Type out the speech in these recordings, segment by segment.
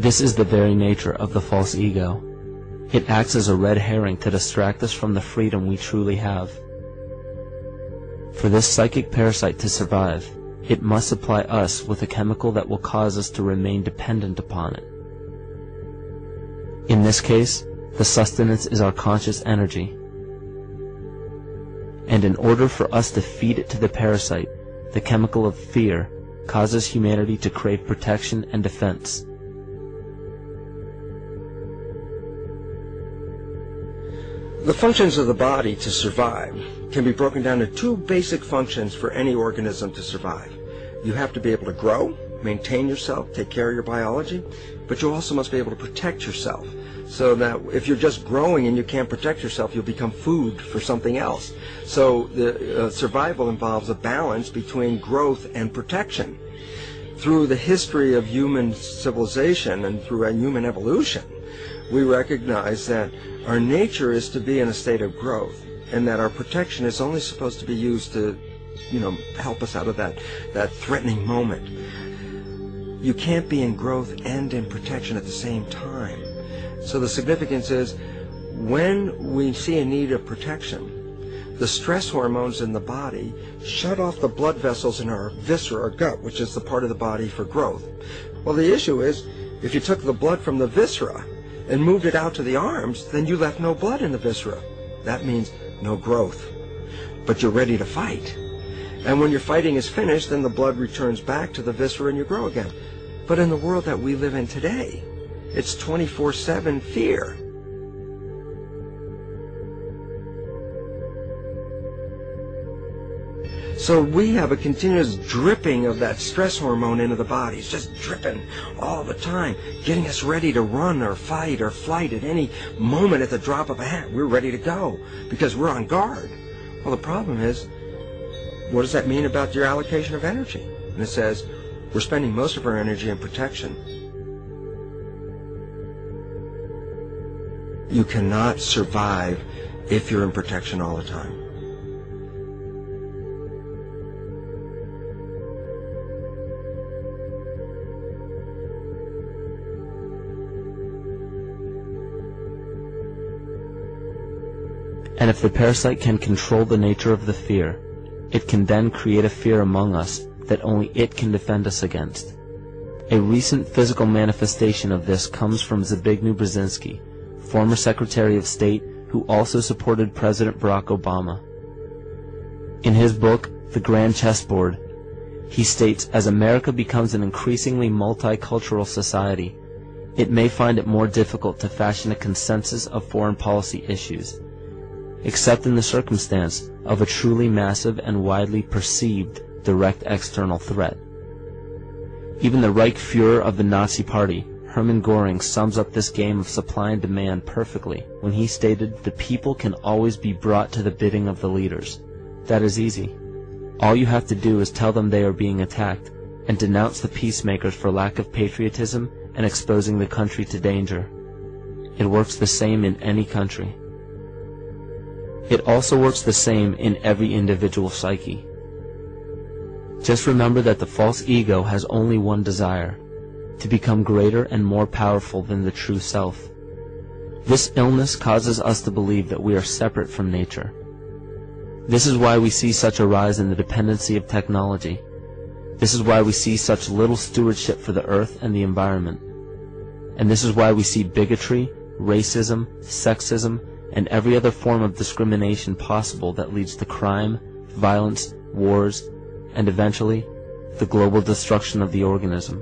This is the very nature of the false ego. It acts as a red herring to distract us from the freedom we truly have. For this psychic parasite to survive, it must supply us with a chemical that will cause us to remain dependent upon it. In this case, the sustenance is our conscious energy. And in order for us to feed it to the parasite, the chemical of fear causes humanity to crave protection and defense. The functions of the body to survive can be broken down into two basic functions for any organism to survive. You have to be able to grow, maintain yourself, take care of your biology, but you also must be able to protect yourself. So that if you're just growing and you can't protect yourself, you'll become food for something else. So the survival involves a balance between growth and protection. Through the history of human civilization and through human evolution, we recognize that our nature is to be in a state of growth, and that our protection is only supposed to be used to, help us out of that threatening moment. You can't be in growth and in protection at the same time. So the significance is, when we see a need of protection, the stress hormones in the body shut off the blood vessels in our viscera, or gut, which is the part of the body for growth. Well, the issue is, if you took the blood from the viscera and moved it out to the arms, then you left no blood in the viscera. That means no growth. But you're ready to fight. And when your fighting is finished, then the blood returns back to the viscera and you grow again. But in the world that we live in today, it's 24/7 fear. So we have a continuous dripping of that stress hormone into the body. It's just dripping all the time, getting us ready to run or fight or flight at any moment at the drop of a hat. We're ready to go because we're on guard. Well, the problem is, what does that mean about your allocation of energy? And it says, we're spending most of our energy in protection. You cannot survive if you're in protection all the time. And if the parasite can control the nature of the fear, it can then create a fear among us that only it can defend us against. A recent physical manifestation of this comes from Zbigniew Brzezinski, former Secretary of State who also supported President Barack Obama. In his book, The Grand Chessboard, he states, as America becomes an increasingly multicultural society, it may find it more difficult to fashion a consensus of foreign policy issues, except in the circumstance of a truly massive and widely perceived direct external threat. Even the Reichsfuhrer of the Nazi Party, Hermann Göring, sums up this game of supply and demand perfectly when he stated, "The people can always be brought to the bidding of the leaders. That is easy. All you have to do is tell them they are being attacked and denounce the peacemakers for lack of patriotism and exposing the country to danger." It works the same in any country. It also works the same in every individual psyche. Just remember that the false ego has only one desire: to become greater and more powerful than the true self. This illness causes us to believe that we are separate from nature. This is why we see such a rise in the dependency of technology. This is why we see such little stewardship for the earth and the environment. And this is why we see bigotry, racism, sexism, and every other form of discrimination possible that leads to crime, violence, wars, and eventually, the global destruction of the organism.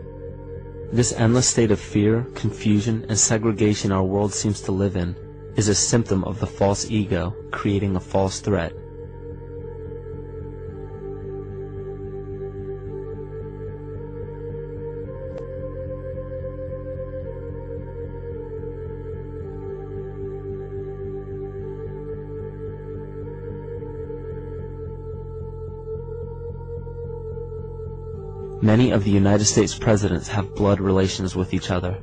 This endless state of fear, confusion, and segregation our world seems to live in is a symptom of the false ego creating a false threat. Many of the United States presidents have blood relations with each other.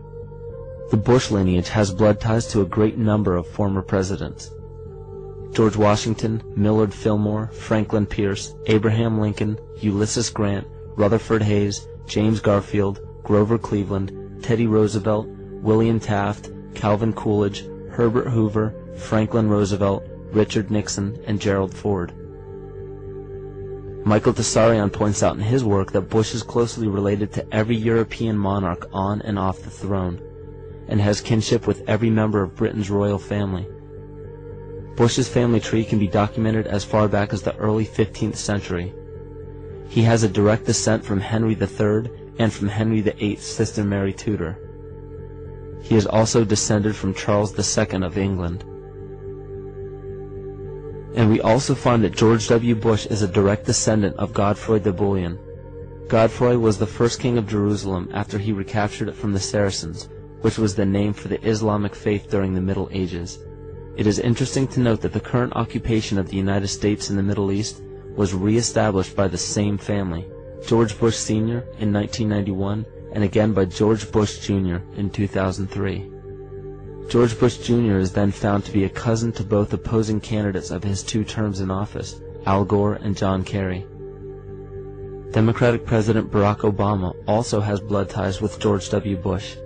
The Bush lineage has blood ties to a great number of former presidents. George Washington, Millard Fillmore, Franklin Pierce, Abraham Lincoln, Ulysses Grant, Rutherford Hayes, James Garfield, Grover Cleveland, Teddy Roosevelt, William Taft, Calvin Coolidge, Herbert Hoover, Franklin Roosevelt, Richard Nixon, and Gerald Ford. Michael Tessarion points out in his work that Bush is closely related to every European monarch on and off the throne, and has kinship with every member of Britain's royal family. Bush's family tree can be documented as far back as the early 15th century. He has a direct descent from Henry III and from Henry VIII's sister Mary Tudor. He is also descended from Charles II of England. And we also find that George W. Bush is a direct descendant of Godfrey de Bouillon. Godfrey was the first king of Jerusalem after he recaptured it from the Saracens, which was the name for the Islamic faith during the Middle Ages. It is interesting to note that the current occupation of the United States in the Middle East was re-established by the same family, George Bush Sr. in 1991, and again by George Bush Jr. in 2003. George Bush Jr. is then found to be a cousin to both opposing candidates of his 2 terms in office, Al Gore and John Kerry. Democratic President Barack Obama also has blood ties with George W. Bush,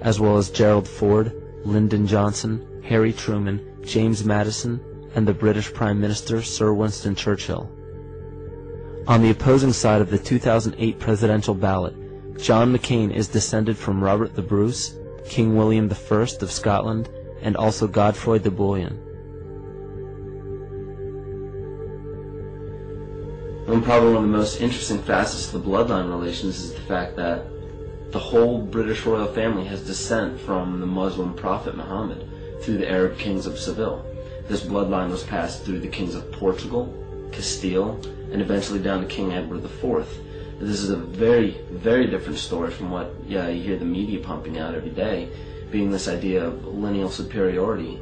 as well as Gerald Ford, Lyndon Johnson, Harry Truman, James Madison, and the British Prime Minister Sir Winston Churchill. On the opposing side of the 2008 presidential ballot, John McCain is descended from Robert the Bruce, King William I of Scotland, and also Godfrey de Bouillon. Probably one of the most interesting facets of the bloodline relations is the fact that the whole British royal family has descent from the Muslim prophet Muhammad through the Arab kings of Seville. This bloodline was passed through the kings of Portugal, Castile, and eventually down to King Edward IV. This is a very, very different story from what you hear the media pumping out every day, being this idea of lineal superiority.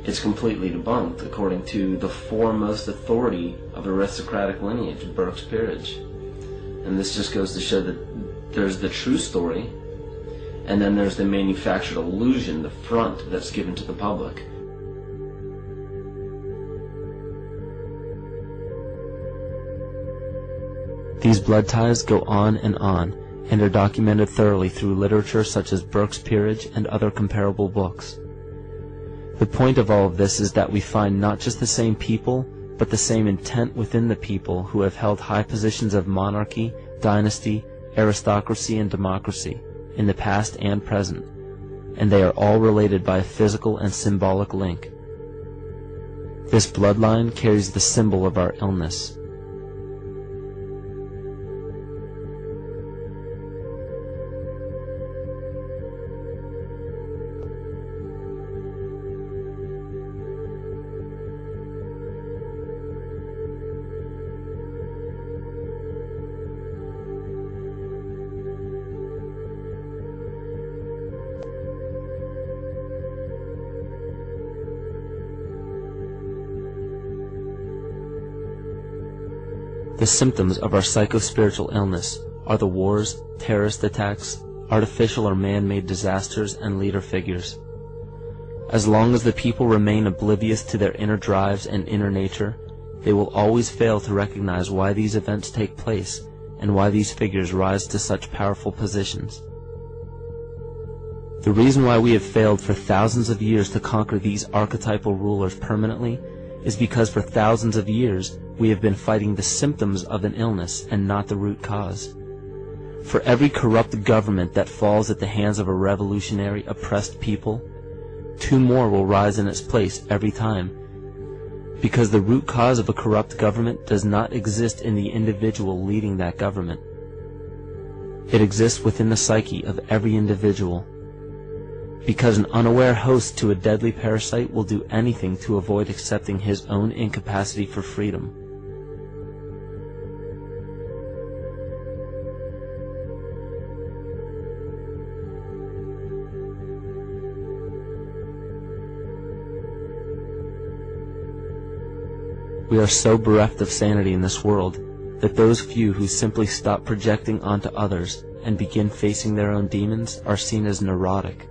It's completely debunked according to the foremost authority of aristocratic lineage, Burke's peerage. And this just goes to show that there's the true story, and then there's the manufactured illusion, the front that's given to the public. These blood ties go on and are documented thoroughly through literature such as Burke's Peerage and other comparable books. The point of all of this is that we find not just the same people, but the same intent within the people who have held high positions of monarchy, dynasty, aristocracy, and democracy in the past and present, and they are all related by a physical and symbolic link. This bloodline carries the symbol of our illness. The symptoms of our psycho-spiritual illness are the wars, terrorist attacks, artificial or man-made disasters, and leader figures. As long as the people remain oblivious to their inner drives and inner nature, they will always fail to recognize why these events take place and why these figures rise to such powerful positions. The reason why we have failed for thousands of years to conquer these archetypal rulers permanently is because for thousands of years we have been fighting the symptoms of an illness and not the root cause. For every corrupt government that falls at the hands of a revolutionary, oppressed people, 2 more will rise in its place every time, because the root cause of a corrupt government does not exist in the individual leading that government. It exists within the psyche of every individual, because an unaware host to a deadly parasite will do anything to avoid accepting his own incapacity for freedom. We are so bereft of sanity in this world that those few who simply stop projecting onto others and begin facing their own demons are seen as neurotic.